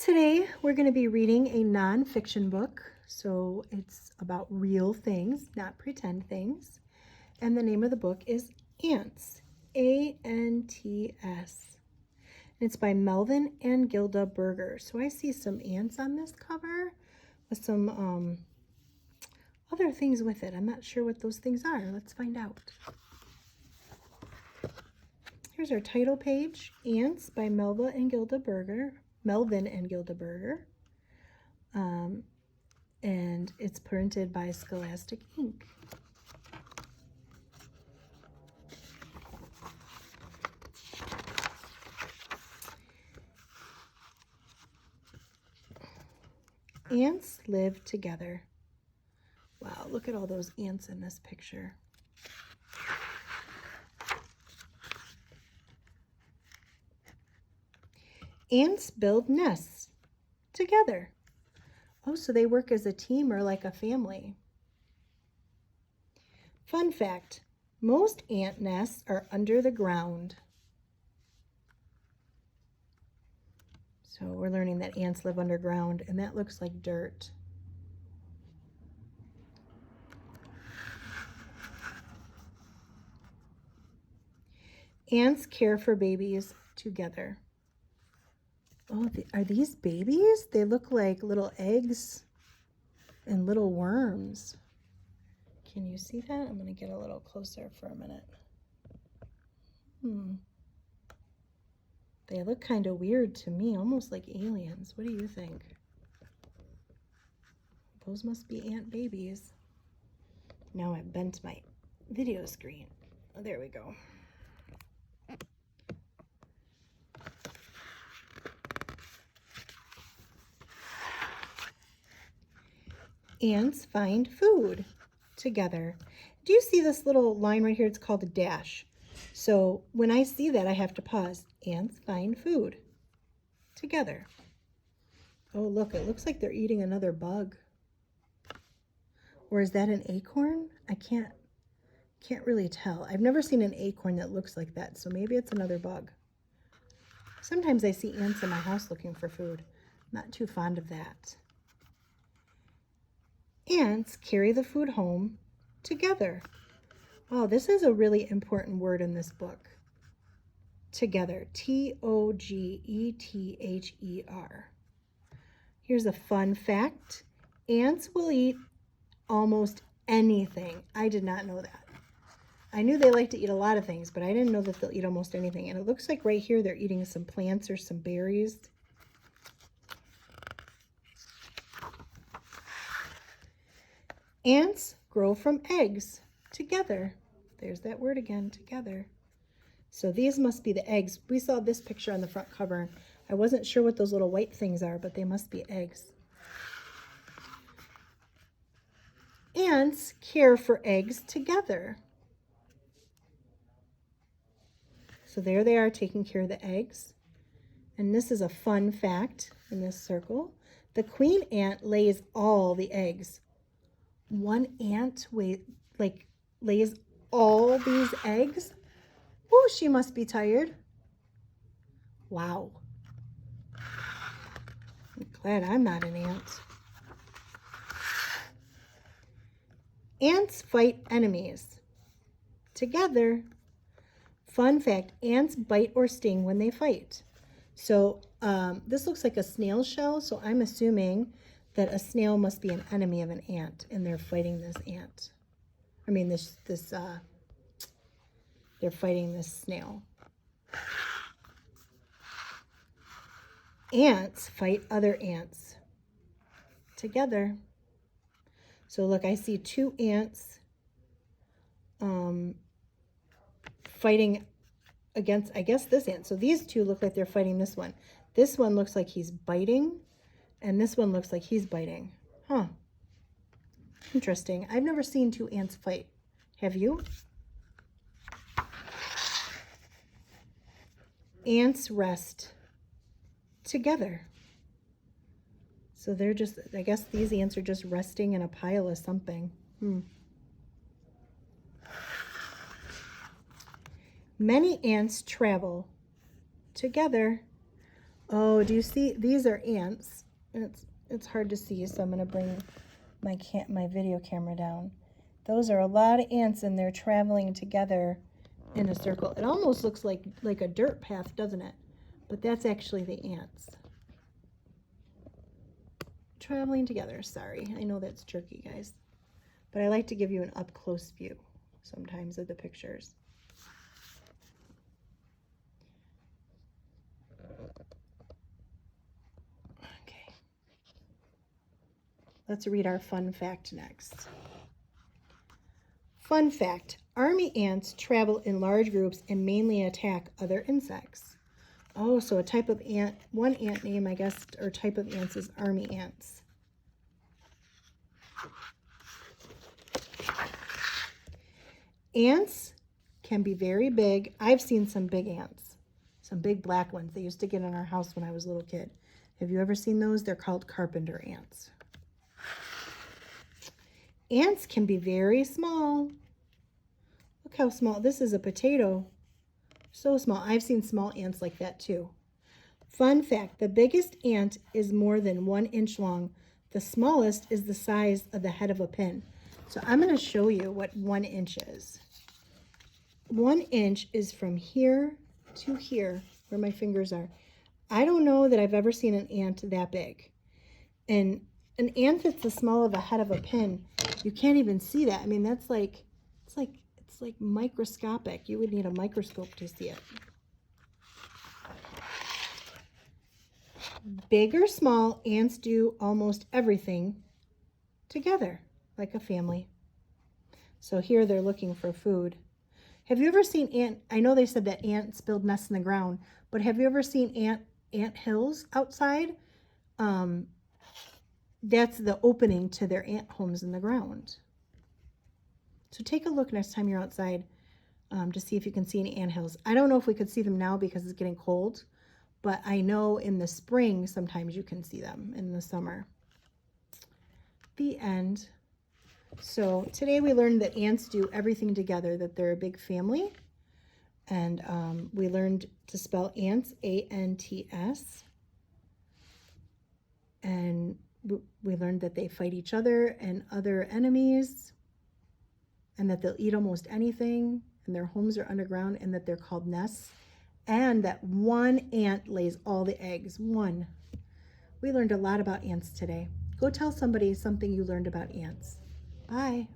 Today we're going to be reading a nonfiction book, so it's about real things, not pretend things. And the name of the book is Ants, A-N-T-S. And it's by Melvin and Gilda Berger. So I see some ants on this cover with some other things with it. I'm not sure what those things are. Let's find out. Here's our title page, Ants by Melvin and Gilda Berger. And it's printed by Scholastic Ink. Ants live together. Wow, look at all those ants in this picture. Ants build nests together. Oh, so they work as a team or like a family. Fun fact, most ant nests are under the ground. So we're learning that ants live underground, and that looks like dirt. Ants care for babies together. Oh, are these babies? They look like little eggs and little worms. Can you see that? I'm going to get a little closer for a minute. They look kind of weird to me, almost like aliens. What do you think? Those must be ant babies. Now I've bent my video screen. Oh, there we go. Ants find food together. Do you see this little line right here? It's called a dash. So when I see that, I have to pause. Ants find food together. Oh, look, it looks like they're eating another bug. Or is that an acorn? I can't really tell. I've never seen an acorn that looks like that, so maybe it's another bug. Sometimes I see ants in my house looking for food. Not too fond of that. Ants carry the food home together. Oh, this is a really important word in this book. Together, T-O-G-E-T-H-E-R. Here's a fun fact. Ants will eat almost anything. I did not know that. I knew they like to eat a lot of things, but I didn't know that they'll eat almost anything. And it looks like right here they're eating some plants or some berries. Ants grow from eggs together. There's that word again, together. So these must be the eggs. We saw this picture on the front cover. I wasn't sure what those little white things are, but they must be eggs. Ants care for eggs together. So there they are taking care of the eggs. And this is a fun fact in this circle. The queen ant lays all the eggs. One ant lays all these eggs. Oh, she must be tired. Wow. I'm glad I'm not an ant. Ants fight enemies together. Fun fact, ants bite or sting when they fight. So this looks like a snail shell, so I'm assuming that a snail must be an enemy of an ant, and they're fighting this ant. I mean, they're fighting this snail. Ants fight other ants together. So look, I see two ants fighting against, I guess, this ant. So these two look like they're fighting this one. This one looks like he's biting, and this one looks like he's biting. Huh. Interesting. I've never seen two ants fight. Have you? Ants rest together. So they're just, I guess these ants are just resting in a pile of something. Many ants travel together. Oh, do you see? These are ants. It's hard to see, so I'm going to bring my video camera down. Those are a lot of ants, and they're traveling together in a circle. It almost looks like a dirt path, doesn't it? But that's actually the ants traveling together. Sorry, I know that's jerky, guys, but I like to give you an up-close view sometimes of the pictures. Okay, let's read our fun fact next. Fun fact, army ants travel in large groups and mainly attack other insects. Oh, so a type of ant, one ant name, I guess, or type of ants is army ants. Ants can be very big. I've seen some big ants, some big black ones. They used to get in our house when I was a little kid. Have you ever seen those? They're called carpenter ants. Ants can be very small. Look how small. This is a potato. So small. I've seen small ants like that too. Fun fact, the biggest ant is more than 1 inch long. The smallest is the size of the head of a pin. So I'm going to show you what 1 inch is. 1 inch is from here to here, where my fingers are. I don't know that I've ever seen an ant that big. And an ant that's the small of a head of a pin, you can't even see that. I mean, that's like, it's like microscopic. You would need a microscope to see it. Big or small, ants do almost everything together, like a family. So here they're looking for food. Have you ever seen ant? I know they said that ants build nests in the ground, but have you ever seen ant hills outside? That's the opening to their ant homes in the ground. So take a look next time you're outside to see if you can see any ant hills. I don't know if we could see them now because it's getting cold, but I know in the spring sometimes you can see them in the summer. The end. So today we learned that ants do everything together, that they're a big family. And we learned to spell ants, A-N-T-S. And we learned that they fight each other and other enemies, and that they'll eat almost anything, and their homes are underground, and that they're called nests, and that one ant lays all the eggs. One. We learned a lot about ants today. Go tell somebody something you learned about ants. Bye.